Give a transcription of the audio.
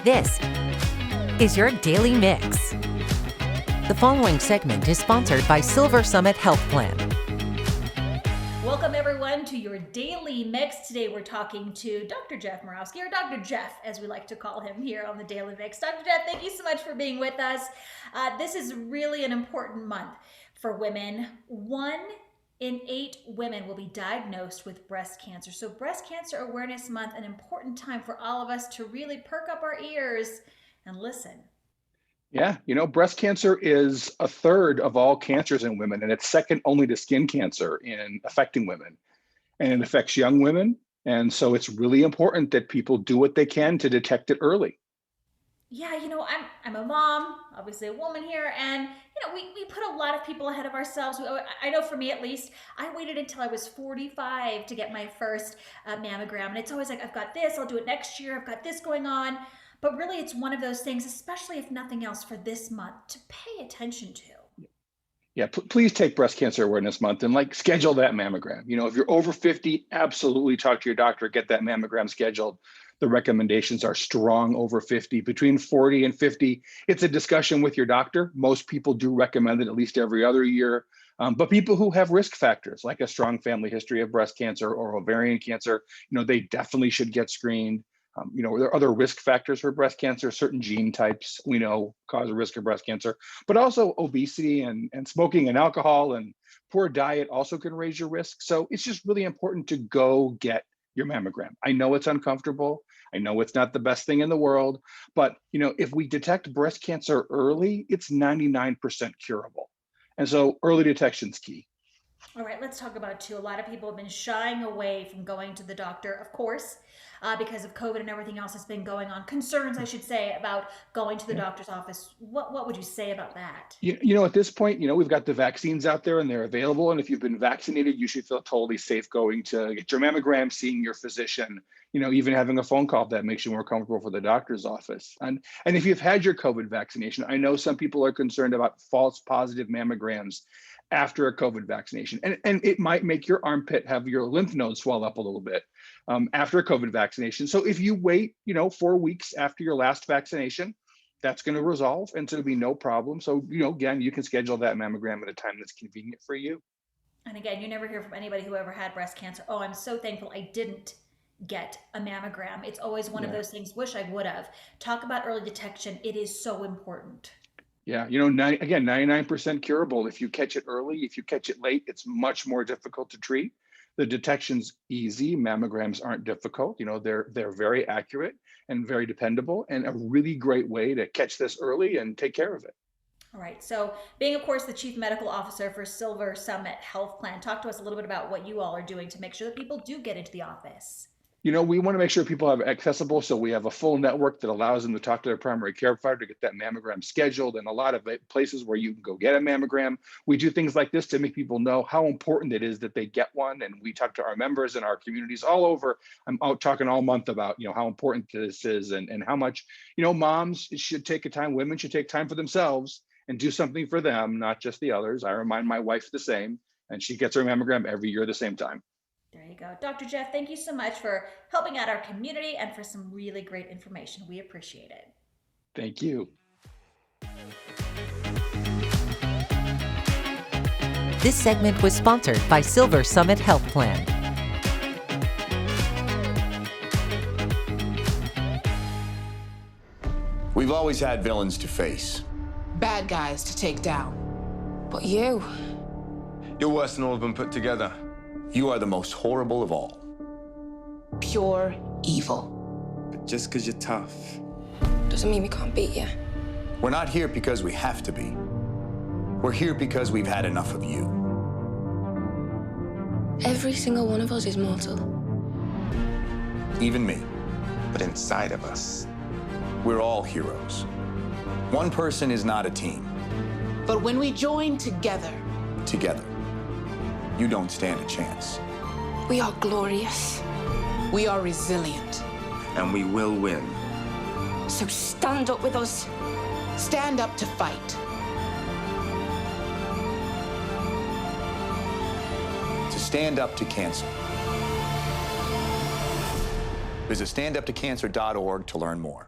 This is your Daily Mix. The following segment is sponsored by SilverSummit Health Plan. Welcome everyone to your Daily Mix. Today we're talking to Dr. Jeff Morawski, or Dr. Jeff as we like to call him here on the Daily Mix. Dr. Jeff, thank you so much for being with us. This is really an important month for women. 1 in 8 women will be diagnosed with breast cancer. So Breast Cancer Awareness Month, an important time for all of us to really perk up our ears and listen. Yeah, breast cancer is a third of all cancers in women, and it's second only to skin cancer in affecting women. And it affects young women. And so it's really important that people do what they can to detect it early. Yeah, I'm a mom, obviously a woman here, and we put a lot of people ahead of ourselves. I know for me at least, I waited until I was 45 to get my first mammogram, and it's always like, I've got this, I'll do it next year, I've got this going on. But really, it's one of those things, especially if nothing else for this month, to pay attention to. Yeah, please take Breast Cancer Awareness Month and schedule that mammogram. If you're over 50, absolutely talk to your doctor, get that mammogram scheduled. The recommendations are strong over 50. Between 40 and 50, it's a discussion with your doctor. Most people do recommend it at least every other year. But people who have risk factors, like a strong family history of breast cancer or ovarian cancer, they definitely should get screened. There are other risk factors for breast cancer. Certain gene types we know cause a risk of breast cancer, but also obesity and smoking and alcohol and poor diet also can raise your risk. So it's just really important to go get your mammogram. I know it's uncomfortable. I know it's not the best thing in the world, but if we detect breast cancer early, it's 99% curable. And so early detection is key. All right, let's talk about too. A lot of people have been shying away from going to the doctor, of course, because of COVID and everything else that's been going on. Concerns, I should say, about going to the doctor's office. What would you say about that? At this point, we've got the vaccines out there and they're available. And if you've been vaccinated, you should feel totally safe going to get your mammogram, seeing your physician, even having a phone call that makes you more comfortable for the doctor's office. And if you've had your COVID vaccination, I know some people are concerned about false positive mammograms after a COVID vaccination. And it might make your armpit have your lymph nodes swell up a little bit after a COVID vaccination. So if you wait, 4 weeks after your last vaccination, that's going to resolve and so it'll be no problem. So, again, you can schedule that mammogram at a time that's convenient for you. And again, you never hear from anybody who ever had breast cancer, oh, I'm so thankful I didn't get a mammogram. It's always one of those things, wish I would have. Talk about early detection. It is so important. Yeah, 99% curable. If you catch it early, if you catch it late, it's much more difficult to treat. The detection's easy. Mammograms aren't difficult. They're very accurate and very dependable and a really great way to catch this early and take care of it. All right. So being, of course, the Chief Medical Officer for SilverSummit Health Plan, talk to us a little bit about what you all are doing to make sure that people do get into the office. We want to make sure people have accessible. So we have a full network that allows them to talk to their primary care provider to get that mammogram scheduled, and a lot of places where you can go get a mammogram. We do things like this to make people know how important it is that they get one. And we talk to our members in our communities all over. I'm out talking all month about, how important this is and how much, moms should take women should take time for themselves and do something for them, not just the others. I remind my wife the same, and she gets her mammogram every year at the same time. There you go. Dr. Jeff, thank you so much for helping out our community and for some really great information. We appreciate it. Thank you. This segment was sponsored by SilverSummit Health Plan. We've always had villains to face. Bad guys to take down. But you're worse than all of them put together. You are the most horrible of all. Pure evil. But just because you're tough doesn't mean we can't beat you. We're not here because we have to be. We're here because we've had enough of you. Every single one of us is mortal. Even me. but inside of us. We're all heroes. One person is not a team. But when we join together, You don't stand a chance. We are glorious. we are resilient. And we will win. So stand up with us. Stand up to fight. To stand up to cancer. Visit standuptocancer.org to learn more.